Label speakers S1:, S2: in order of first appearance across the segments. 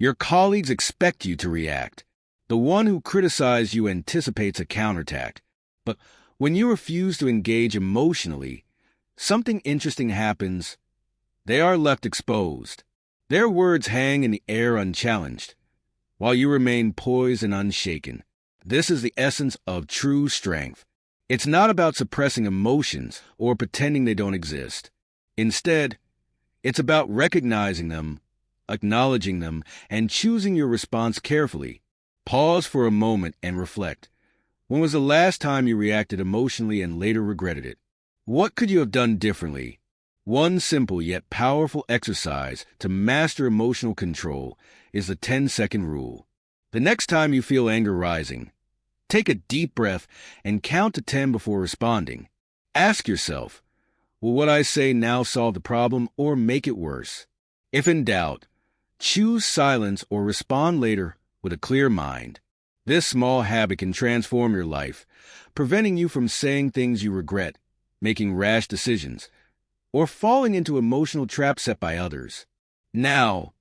S1: Your colleagues expect you to react. The one who criticizes you anticipates a counterattack. But when you refuse to engage emotionally, something interesting happens. They are left exposed. Their words hang in the air unchallenged, while you remain poised and unshaken. This is the essence of true strength. It's not about suppressing emotions or pretending they don't exist. Instead, it's about recognizing them, acknowledging them, and choosing your response carefully. Pause for a moment and reflect. When was the last time you reacted emotionally and later regretted it? What could you have done differently? One simple yet powerful exercise to master emotional control is the 10-second rule. The next time you feel anger rising, take a deep breath and count to 10 before responding. Ask yourself, will what I say now solve the problem or make it worse? If in doubt, choose silence or respond later with a clear mind. This small habit can transform your life, preventing you from saying things you regret, making rash decisions, or falling into emotional traps set by others. Now,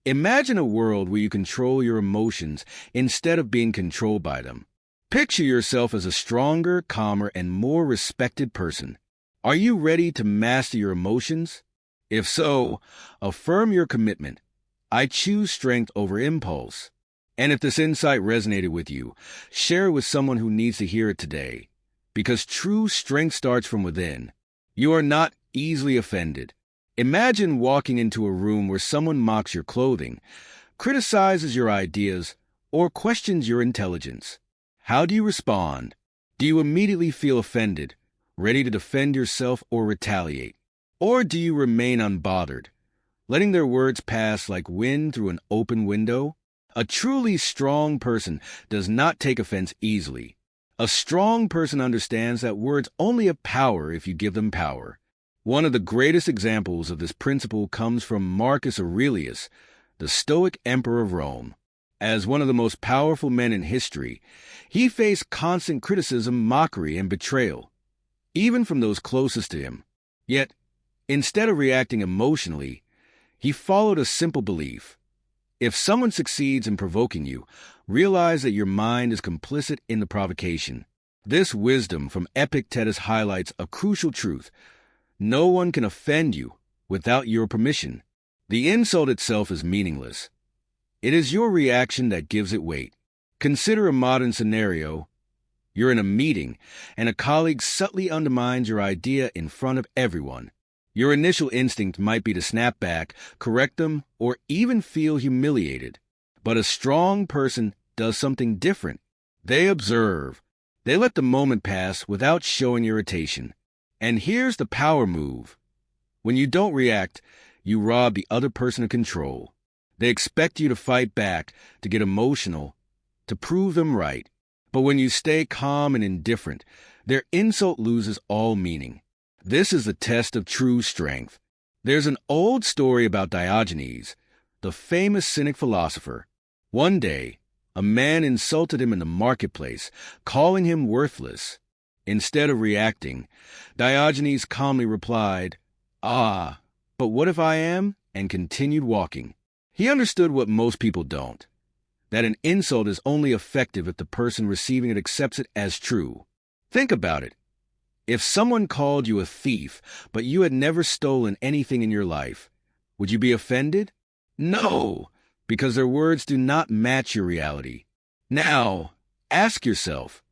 S1: imagine a world where you control your emotions instead of being controlled by them. Picture yourself as a stronger, calmer, and more respected person. Are you ready to master your emotions? If so, affirm your commitment. I choose strength over impulse. And if this insight resonated with you, share it with someone who needs to hear it today. Because true strength starts from within. You are not easily offended. Imagine walking into a room where someone mocks your clothing, criticizes your ideas, or questions your intelligence. How do you respond? Do you immediately feel offended, ready to defend yourself or retaliate? Or do you remain unbothered, letting their words pass like wind through an open window? A truly strong person does not take offense easily. A strong person understands that words only have power if you give them power. One of the greatest examples of this principle comes from Marcus Aurelius, the Stoic emperor of Rome. As one of the most powerful men in history, he faced constant criticism, mockery, and betrayal, even from those closest to him. Yet, instead of reacting emotionally, he followed a simple belief. If someone succeeds in provoking you, realize that your mind is complicit in the provocation. This wisdom from Epictetus highlights a crucial truth. No one can offend you without your permission. The insult itself is meaningless. It is your reaction that gives it weight. Consider a modern scenario. You're in a meeting, and a colleague subtly undermines your idea in front of everyone. Your initial instinct might be to snap back, correct them, or even feel humiliated. But a strong person does something different. They observe. They let the moment pass without showing irritation. And here's the power move. When you don't react, you rob the other person of control. They expect you to fight back, to get emotional, to prove them right. But when you stay calm and indifferent, their insult loses all meaning. This is the test of true strength. There's an old story about Diogenes, the famous cynic philosopher. One day, a man insulted him in the marketplace, calling him worthless. Instead of reacting, Diogenes calmly replied, "Ah, but what if I am?" and continued walking. He understood what most people don't, that an insult is only effective if the person receiving it accepts it as true. Think about it. If someone called you a thief, but you had never stolen anything in your life, would you be offended? No, because their words do not match your reality. Now, ask yourself,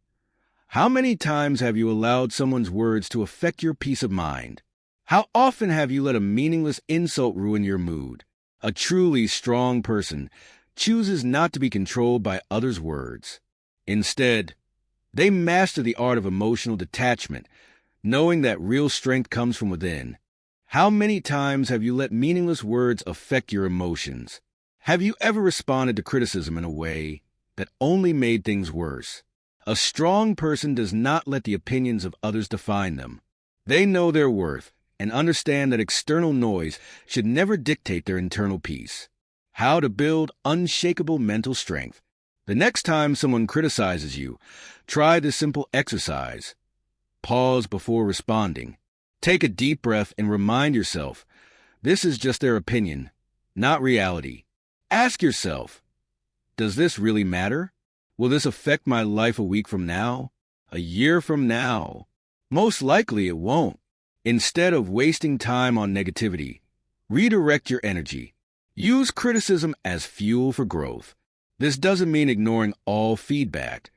S1: how many times have you allowed someone's words to affect your peace of mind? How often have you let a meaningless insult ruin your mood? A truly strong person chooses not to be controlled by others' words. Instead, they master the art of emotional detachment, knowing that real strength comes from within. How many times have you let meaningless words affect your emotions? Have you ever responded to criticism in a way that only made things worse? A strong person does not let the opinions of others define them. They know their worth and understand that external noise should never dictate their internal peace. How to build unshakable mental strength. The next time someone criticizes you, try this simple exercise. Pause before responding. Take a deep breath and remind yourself, this is just their opinion, not reality. Ask yourself, does this really matter? Will this affect my life a week from now? A year from now? Most likely it won't. Instead of wasting time on negativity, redirect your energy. Use criticism as fuel for growth. This doesn't mean ignoring all feedback.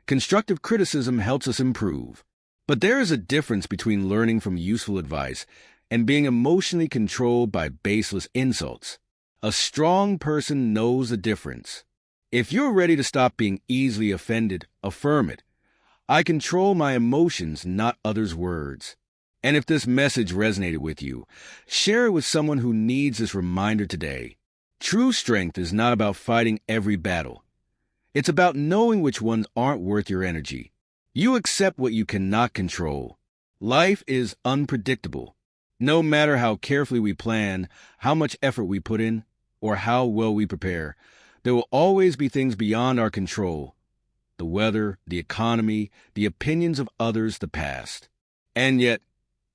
S1: Constructive criticism helps us improve. But there is a difference between learning from useful advice and being emotionally controlled by baseless insults. A strong person knows the difference. If you're ready to stop being easily offended, affirm it. I control my emotions, not others' words. And if this message resonated with you, share it with someone who needs this reminder today. True strength is not about fighting every battle. It's about knowing which ones aren't worth your energy. You accept what you cannot control. Life is unpredictable. No matter how carefully we plan, how much effort we put in, or how well we prepare, there will always be things beyond our control. The weather, the economy, the opinions of others, the past. And yet,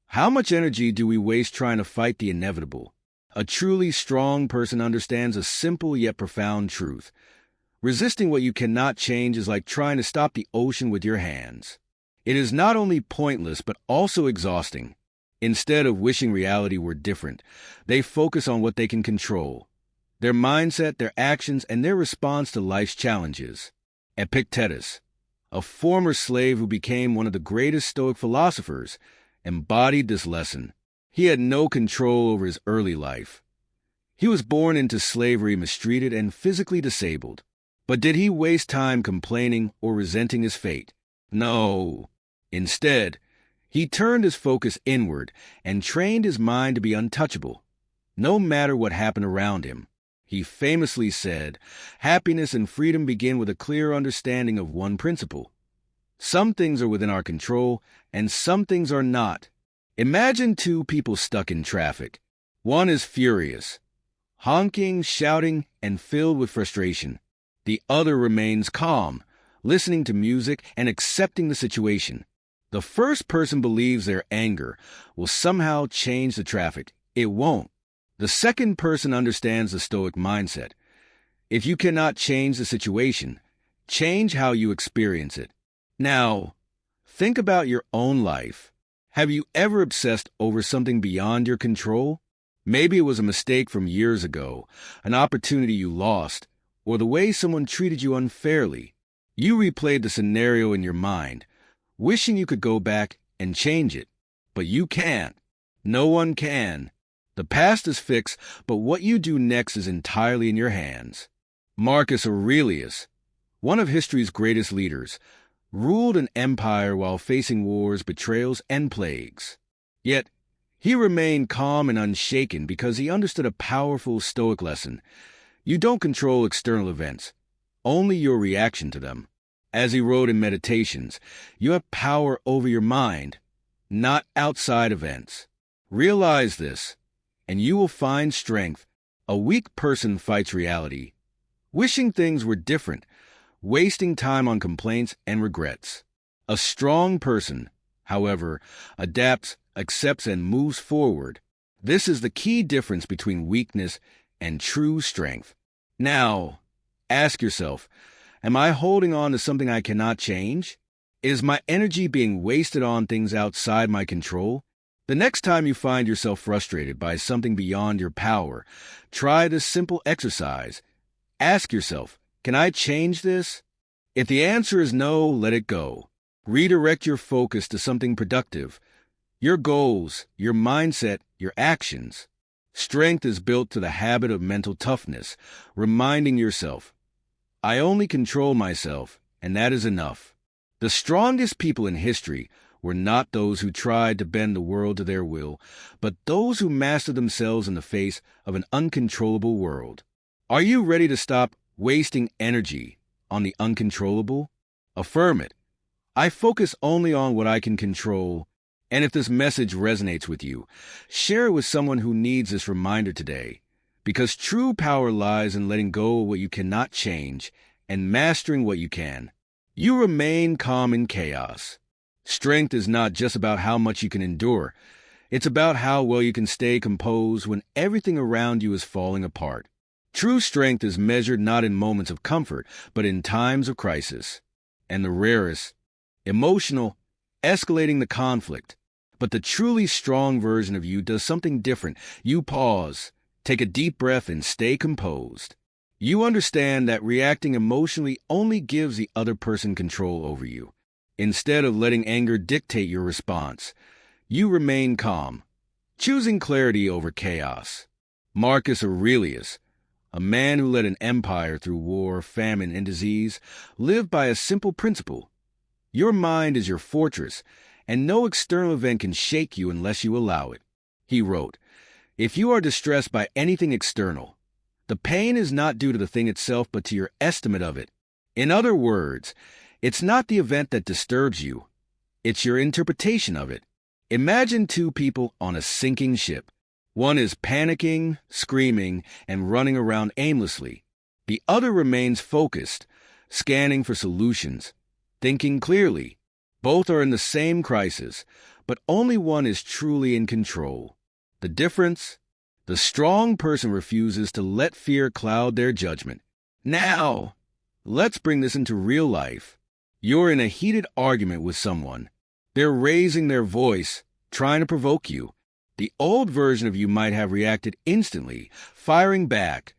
S1: how much energy do we waste trying to fight the inevitable? A truly strong person understands a simple yet profound truth. Resisting what you cannot change is like trying to stop the ocean with your hands. It is not only pointless, but also exhausting. Instead of wishing reality were different, they focus on what they can control. Their mindset, their actions, and their response to life's challenges. Epictetus, a former slave who became one of the greatest Stoic philosophers, embodied this lesson. He had no control over his early life. He was born into slavery, mistreated, and physically disabled. But did he waste time complaining or resenting his fate? No. Instead, he turned his focus inward and trained his mind to be untouchable, no matter what happened around him. He famously said, "Happiness and freedom begin with a clear understanding of one principle. Some things are within our control, and some things are not." Imagine two people stuck in traffic. One is furious, honking, shouting, and filled with frustration. The other remains calm, listening to music and accepting the situation. The first person believes their anger will somehow change the traffic. It won't. The second person understands the Stoic mindset. If you cannot change the situation, change how you experience it. Now, think about your own life. Have you ever obsessed over something beyond your control? Maybe it was a mistake from years ago, an opportunity you lost, or the way someone treated you unfairly. You replayed the scenario in your mind, wishing you could go back and change it. But you can't. No one can. The past is fixed, but what you do next is entirely in your hands. Marcus Aurelius, one of history's greatest leaders, ruled an empire while facing wars, betrayals, and plagues. Yet, he remained calm and unshaken because he understood a powerful Stoic lesson. You don't control external events, only your reaction to them. As he wrote in Meditations, you have power over your mind, not outside events. Realize this, and you will find strength. A weak person fights reality, wishing things were different, wasting time on complaints and regrets. A strong person, however, adapts, accepts, and moves forward. This is the key difference between weakness and true strength. Now, ask yourself, am I holding on to something I cannot change? Is my energy being wasted on things outside my control? The next time you find yourself frustrated by something beyond your power, try this simple exercise. Ask yourself, can I change this? If the answer is no, let it go. Redirect your focus to something productive. Your goals, your mindset, your actions. Strength is built to the habit of mental toughness, reminding yourself, I only control myself, and that is enough. The strongest people in history were not those who tried to bend the world to their will, but those who mastered themselves in the face of an uncontrollable world. Are you ready to stop wasting energy on the uncontrollable? Affirm it. I focus only on what I can control. And if this message resonates with you, share it with someone who needs this reminder today. Because true power lies in letting go of what you cannot change and mastering what you can. You remain calm in chaos. Strength is not just about how much you can endure. It's about how well you can stay composed when everything around you is falling apart. True strength is measured not in moments of comfort, but in times of crisis. And the rarest, emotional, escalating the conflict. But the truly strong version of you does something different. You pause, take a deep breath, and stay composed. You understand that reacting emotionally only gives the other person control over you. Instead of letting anger dictate your response, you remain calm, choosing clarity over chaos. Marcus Aurelius, a man who led an empire through war, famine, and disease, lived by a simple principle. Your mind is your fortress, and no external event can shake you unless you allow it. He wrote, "If you are distressed by anything external, the pain is not due to the thing itself but to your estimate of it." In other words, it's not the event that disturbs you, it's your interpretation of it. Imagine two people on a sinking ship. One is panicking, screaming, and running around aimlessly. The other remains focused, scanning for solutions, thinking clearly. Both are in the same crisis, but only one is truly in control. The difference? The strong person refuses to let fear cloud their judgment. Now, let's bring this into real life. You're in a heated argument with someone. They're raising their voice, trying to provoke you. The old version of you might have reacted instantly, firing back,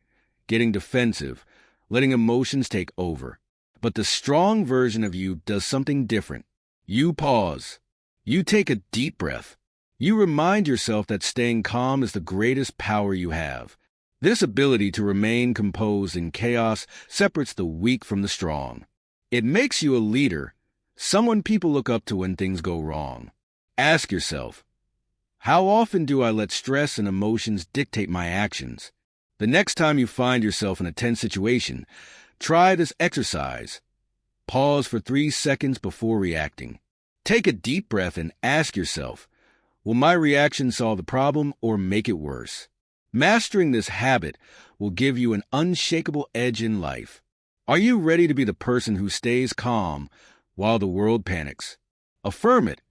S1: getting defensive, letting emotions take over. But the strong version of you does something different. You pause. You take a deep breath. You remind yourself that staying calm is the greatest power you have. This ability to remain composed in chaos separates the weak from the strong. It makes you a leader, someone people look up to when things go wrong. Ask yourself, how often do I let stress and emotions dictate my actions? The next time you find yourself in a tense situation, try this exercise. Pause for 3 seconds before reacting. Take a deep breath and ask yourself, will my reaction solve the problem or make it worse? Mastering this habit will give you an unshakable edge in life. Are you ready to be the person who stays calm while the world panics? Affirm it.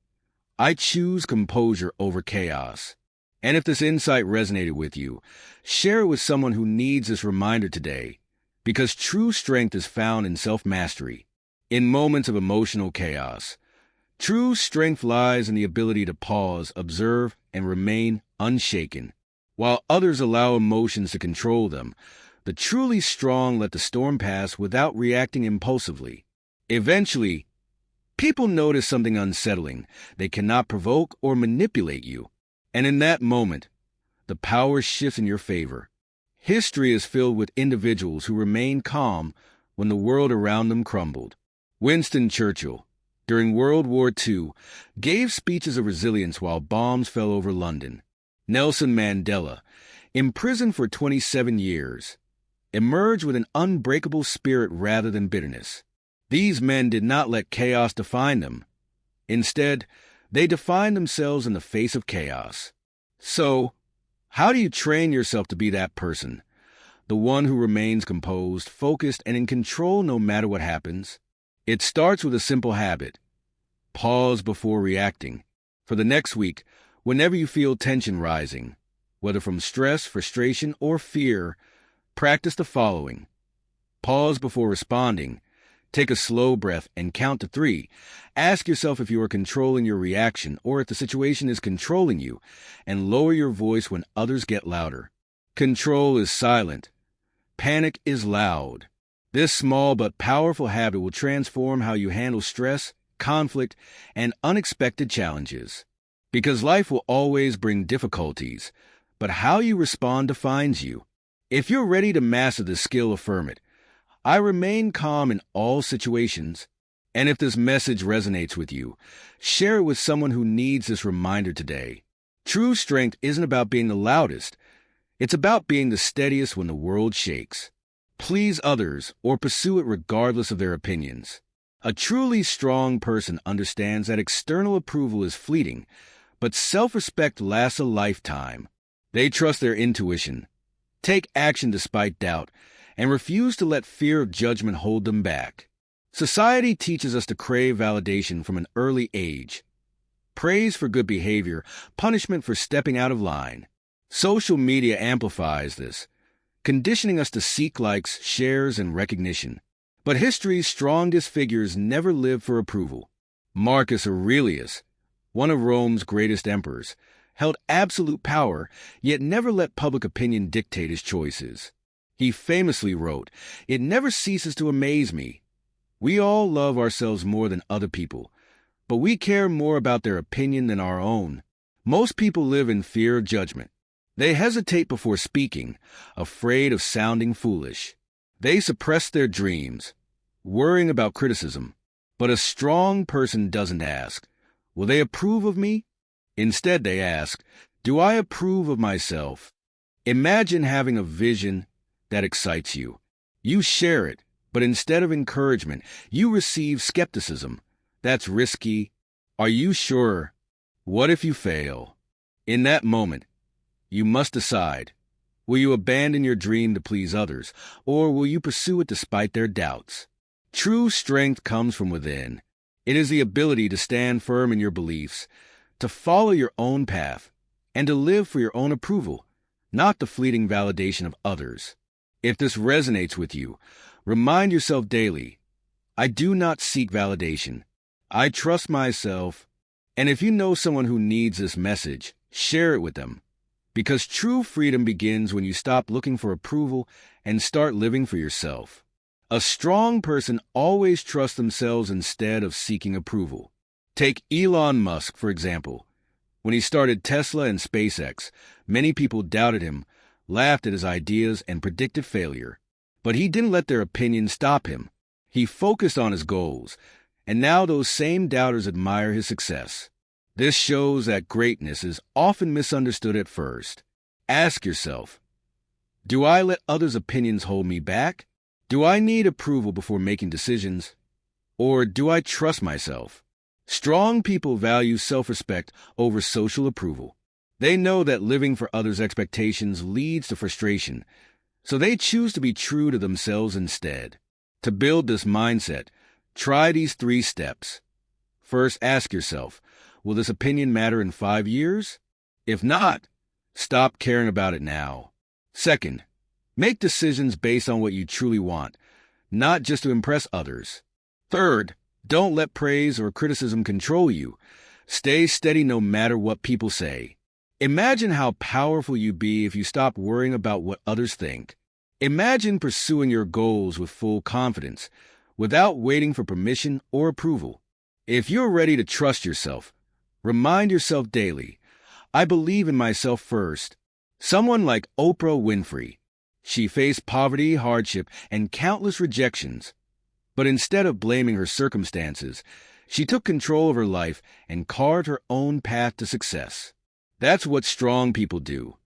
S1: I choose composure over chaos. And if this insight resonated with you, share it with someone who needs this reminder today, because true strength is found in self-mastery. In moments of emotional chaos, true strength lies in the ability to pause, observe, and remain unshaken. While others allow emotions to control them, the truly strong let the storm pass without reacting impulsively. Eventually, people notice something unsettling. They cannot provoke or manipulate you. And in that moment, the power shifts in your favor. History is filled with individuals who remained calm when the world around them crumbled. Winston Churchill, during World War II, gave speeches of resilience while bombs fell over London. Nelson Mandela, imprisoned for 27 years, emerged with an unbreakable spirit rather than bitterness. These men did not let chaos define them. Instead, they defined themselves in the face of chaos. So, how do you train yourself to be that person? The one who remains composed, focused, and in control no matter what happens? It starts with a simple habit. Pause before reacting. For the next week, whenever you feel tension rising, whether from stress, frustration, or fear, practice the following. Pause before responding. Take a slow breath and count to 3. Ask yourself if you are controlling your reaction or if the situation is controlling you, and lower your voice when others get louder. Control is silent. Panic is loud. This small but powerful habit will transform how you handle stress, conflict, and unexpected challenges. Because life will always bring difficulties, but how you respond defines you. If you're ready to master this skill, affirm it. I remain calm in all situations. And if this message resonates with you, share it with someone who needs this reminder today. True strength isn't about being the loudest. It's about being the steadiest when the world shakes. Please others or pursue it regardless of their opinions. A truly strong person understands that external approval is fleeting, but self-respect lasts a lifetime. They trust their intuition, take action despite doubt, and refuse to let fear of judgment hold them back. Society teaches us to crave validation from an early age. Praise for good behavior, punishment for stepping out of line. Social media amplifies this. conditioning us to seek likes, shares, and recognition. But history's strongest figures never lived for approval. Marcus Aurelius, one of Rome's greatest emperors, held absolute power, yet never let public opinion dictate his choices. He famously wrote, "It never ceases to amaze me. We all love ourselves more than other people, but we care more about their opinion than our own. Most people live in fear of judgment. They hesitate before speaking, afraid of sounding foolish. They suppress their dreams, worrying about criticism. But a strong person doesn't ask, 'Will they approve of me?' Instead, they ask, 'Do I approve of myself?' Imagine having a vision that excites you. You share it, but instead of encouragement, you receive skepticism. That's risky. Are you sure? What if you fail? In that moment, you must decide. Will you abandon your dream to please others, or will you pursue it despite their doubts? True strength comes from within. It is the ability to stand firm in your beliefs, to follow your own path, and to live for your own approval, not the fleeting validation of others. If this resonates with you, remind yourself daily, I do not seek validation. I trust myself. And if you know someone who needs this message, share it with them. Because true freedom begins when you stop looking for approval and start living for yourself. A strong person always trusts themselves instead of seeking approval. Take Elon Musk, for example. When he started Tesla and SpaceX, many people doubted him, laughed at his ideas, and predicted failure. But he didn't let their opinions stop him. He focused on his goals, and now those same doubters admire his success. This shows that greatness is often misunderstood at first. Ask yourself, do I let others' opinions hold me back? Do I need approval before making decisions? Or do I trust myself? Strong people value self-respect over social approval. They know that living for others' expectations leads to frustration, so they choose to be true to themselves instead. To build this mindset, try these 3 steps. First, ask yourself, will this opinion matter in 5 years? If not, stop caring about it now. Second, make decisions based on what you truly want, not just to impress others. Third, don't let praise or criticism control you. Stay steady no matter what people say. Imagine how powerful you'd be if you stopped worrying about what others think. Imagine pursuing your goals with full confidence, without waiting for permission or approval. If you're ready to trust yourself, remind yourself daily, I believe in myself first. Someone like Oprah Winfrey. She faced poverty, hardship, and countless rejections. But instead of blaming her circumstances, she took control of her life and carved her own path to success. That's what strong people do.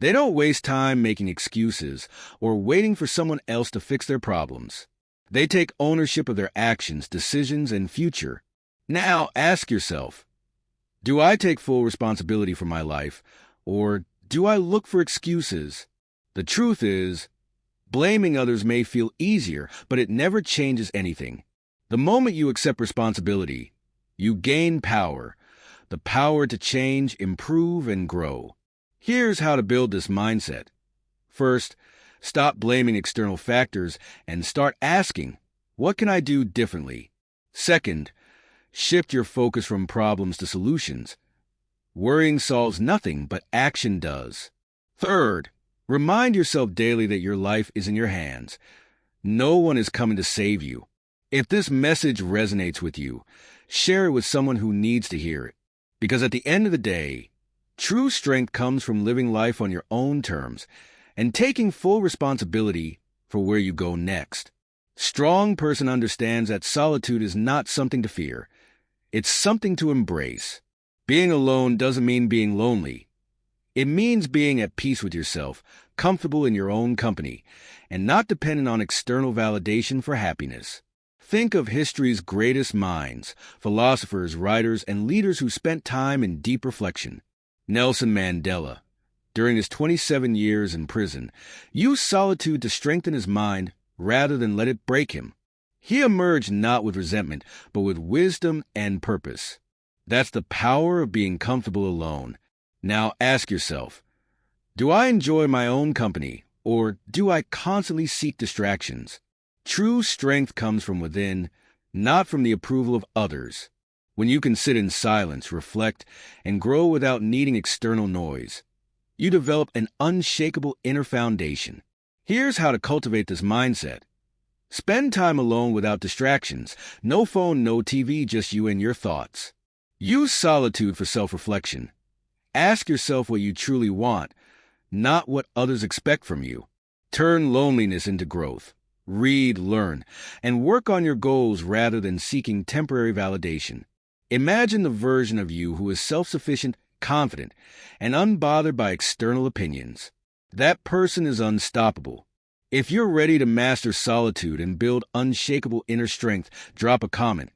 S1: They don't waste time making excuses or waiting for someone else to fix their problems. They take ownership of their actions, decisions, and future. Now ask yourself, do I take full responsibility for my life, or do I look for excuses? The truth is, blaming others may feel easier, but it never changes anything. The moment you accept responsibility, you gain power. The power to change, improve, and grow. Here's how to build this mindset. First, stop blaming external factors and start asking, what can I do differently? Second, shift your focus from problems to solutions. Worrying solves nothing, but action does. Third, remind yourself daily that your life is in your hands. No one is coming to save you. If this message resonates with you, share it with someone who needs to hear it. Because at the end of the day, true strength comes from living life on your own terms and taking full responsibility for where you go next. Strong person understands that solitude is not something to fear. It's something to embrace. Being alone doesn't mean being lonely. It means being at peace with yourself, comfortable in your own company, and not dependent on external validation for happiness. Think of history's greatest minds, philosophers, writers, and leaders who spent time in deep reflection. Nelson Mandela, during his 27 years in prison, used solitude to strengthen his mind rather than let it break him. He emerged not with resentment, but with wisdom and purpose. That's the power of being comfortable alone. Now ask yourself, do I enjoy my own company, or do I constantly seek distractions? True strength comes from within, not from the approval of others. When you can sit in silence, reflect, and grow without needing external noise, you develop an unshakable inner foundation. Here's how to cultivate this mindset. Spend time alone without distractions. No phone, no TV, just you and your thoughts. Use solitude for self-reflection. Ask yourself what you truly want, not what others expect from you. Turn loneliness into growth. Read, learn, and work on your goals rather than seeking temporary validation. Imagine the version of you who is self-sufficient, confident, and unbothered by external opinions. That person is unstoppable. If you're ready to master solitude and build unshakable inner strength, drop a comment.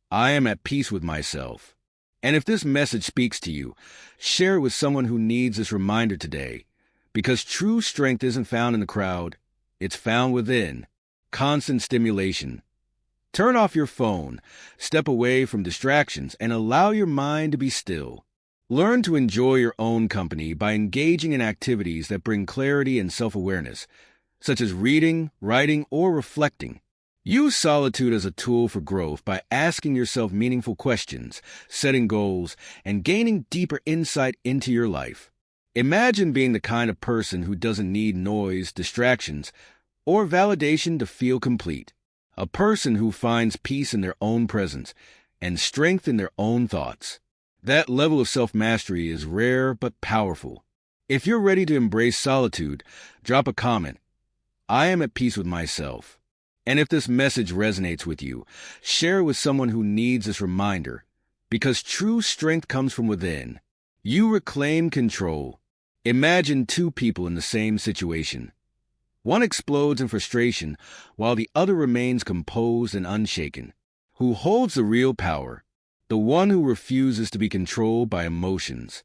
S1: I am at peace with myself. And if this message speaks to you, share it with someone who needs this reminder today. Because true strength isn't found in the crowd, it's found within. Constant stimulation. Turn off your phone, step away from distractions, and allow your mind to be still. Learn to enjoy your own company by engaging in activities that bring clarity and self-awareness, such as reading, writing, or reflecting. Use solitude as a tool for growth by asking yourself meaningful questions, setting goals, and gaining deeper insight into your life. Imagine being the kind of person who doesn't need noise, distractions, or validation to feel complete. A person who finds peace in their own presence and strength in their own thoughts. That level of self-mastery is rare but powerful. If you're ready to embrace solitude, drop a comment. I am at peace with myself. And if this message resonates with you, share it with someone who needs this reminder. Because true strength comes from within. You reclaim control. Imagine two people in the same situation. One explodes in frustration, while the other remains composed and unshaken. Who holds the real power? The one who refuses to be controlled by emotions.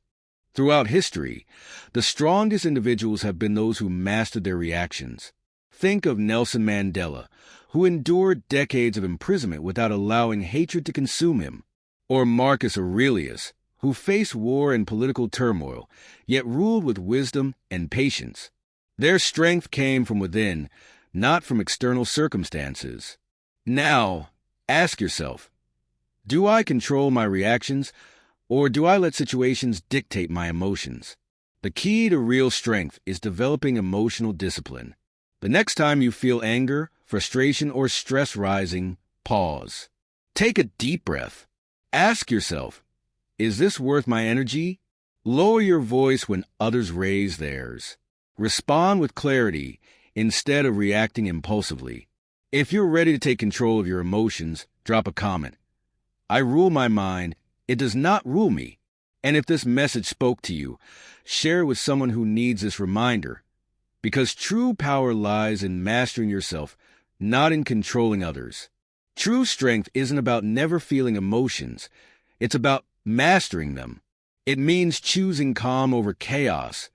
S1: Throughout history, the strongest individuals have been those who mastered their reactions. Think of Nelson Mandela, who endured decades of imprisonment without allowing hatred to consume him. Or Marcus Aurelius, who faced war and political turmoil, yet ruled with wisdom and patience. Their strength came from within, not from external circumstances. Now, ask yourself, do I control my reactions, or do I let situations dictate my emotions? The key to real strength is developing emotional discipline. The next time you feel anger, frustration, or stress rising, pause. Take a deep breath. Ask yourself, is this worth my energy? Lower your voice when others raise theirs. Respond with clarity instead of reacting impulsively. If you're ready to take control of your emotions, drop a comment. I rule my mind. It does not rule me. And if this message spoke to you, share it with someone who needs this reminder. Because true power lies in mastering yourself, not in controlling others. True strength isn't about never feeling emotions. It's about mastering them. It means choosing calm over chaos,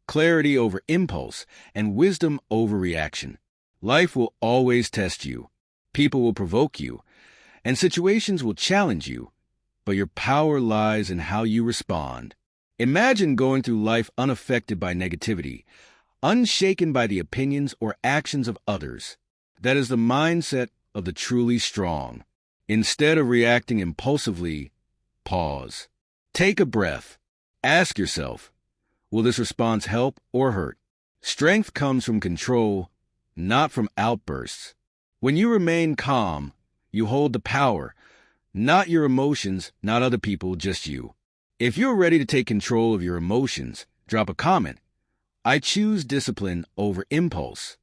S1: clarity over impulse, and wisdom over reaction. Life will always test you. People will provoke you, and situations will challenge you, but your power lies in how you respond. Imagine going through life unaffected by negativity, unshaken by the opinions or actions of others. That is the mindset of the truly strong. Instead of reacting impulsively, pause. Take a breath. Ask yourself, will this response help or hurt? Strength comes from control, not from outbursts. When you remain calm, you hold the power, not your emotions, not other people, just you. If you're ready to take control of your emotions, drop a comment. I choose discipline over impulse.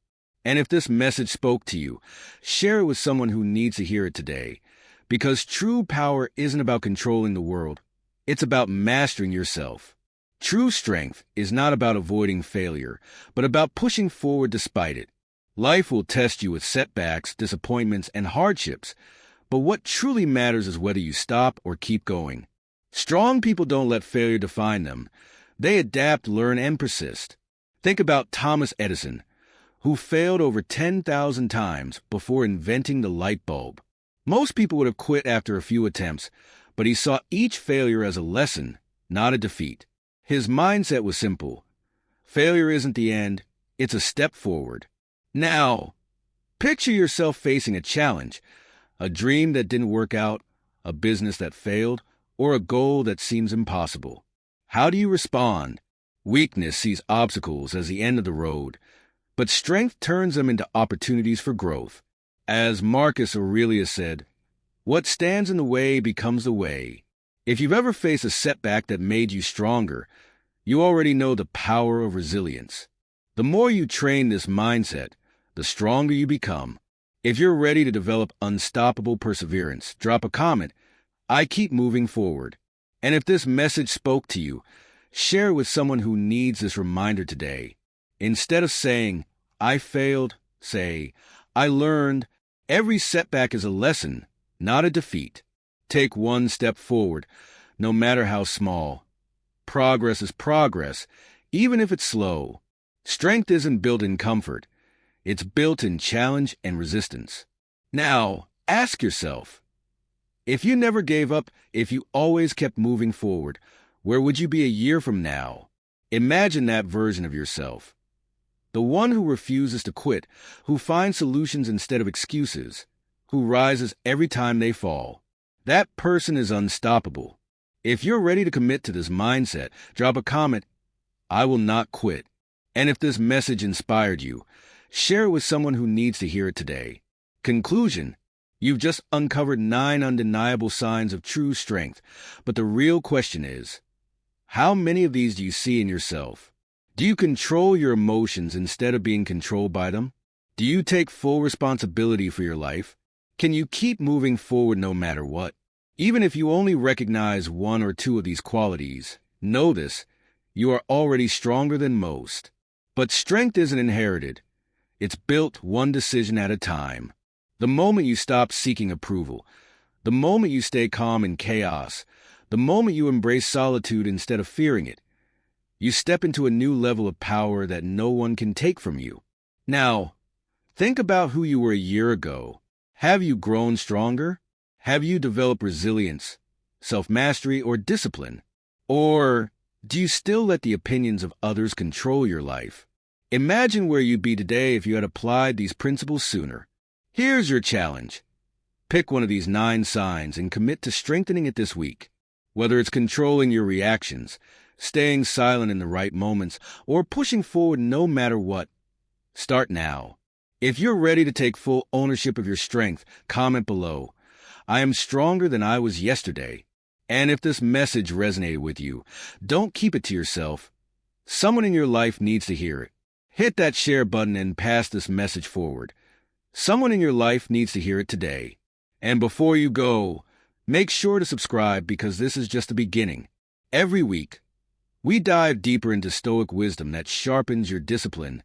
S1: And if this message spoke to you, share it with someone who needs to hear it today. Because true power isn't about controlling the world. It's about mastering yourself. True strength is not about avoiding failure, but about pushing forward despite it. Life will test you with setbacks, disappointments, and hardships. But what truly matters is whether you stop or keep going. Strong people don't let failure define them. They adapt, learn, and persist. Think about Thomas Edison, who failed over 10,000 times before inventing the light bulb. Most people would have quit after a few attempts, but he saw each failure as a lesson, not a defeat. His mindset was simple. Failure isn't the end, it's a step forward. Now, picture yourself facing a challenge, a dream that didn't work out, a business that failed, or a goal that seems impossible. How do you respond? Weakness sees obstacles as the end of the road, but strength turns them into opportunities for growth. As Marcus Aurelius said, "What stands in the way becomes the way." If you've ever faced a setback that made you stronger, you already know the power of resilience. The more you train this mindset, the stronger you become. If you're ready to develop unstoppable perseverance, drop a comment. I keep moving forward. And if this message spoke to you, share it with someone who needs this reminder today. Instead of saying, "I failed," say, "I learned." Every setback is a lesson, not a defeat. Take one step forward, no matter how small. Progress is progress, even if it's slow. Strength isn't built in comfort. It's built in challenge and resistance. Now, ask yourself, if you never gave up, if you always kept moving forward, where would you be a year from now? Imagine that version of yourself. The one who refuses to quit, who finds solutions instead of excuses, who rises every time they fall. That person is unstoppable. If you're ready to commit to this mindset, drop a comment, "I will not quit." And if this message inspired you, share it with someone who needs to hear it today. Conclusion: you've just uncovered 9 undeniable signs of true strength, but the real question is, how many of these do you see in yourself? Do you control your emotions instead of being controlled by them? Do you take full responsibility for your life? Can you keep moving forward no matter what? Even if you only recognize 1 or 2 of these qualities, know this: you are already stronger than most. But strength isn't inherited. It's built one decision at a time. The moment you stop seeking approval, the moment you stay calm in chaos, the moment you embrace solitude instead of fearing it, you step into a new level of power that no one can take from you. Now, think about who you were a year ago. Have you grown stronger? Have you developed resilience, self-mastery, or discipline? Or do you still let the opinions of others control your life? Imagine where you'd be today if you had applied these principles sooner. Here's your challenge. Pick one of these 9 signs and commit to strengthening it this week. Whether it's controlling your reactions, staying silent in the right moments, or pushing forward no matter what, start now. If you're ready to take full ownership of your strength, comment below. I am stronger than I was yesterday. And if this message resonated with you, don't keep it to yourself. Someone in your life needs to hear it. Hit that share button and pass this message forward. Someone in your life needs to hear it today. And before you go, make sure to subscribe because this is just the beginning. Every week, we dive deeper into Stoic wisdom that sharpens your discipline,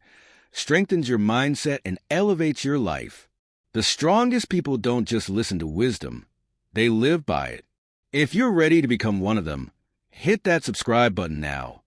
S1: strengthens your mindset, and elevates your life. The strongest people don't just listen to wisdom, they live by it. If you're ready to become one of them, hit that subscribe button now.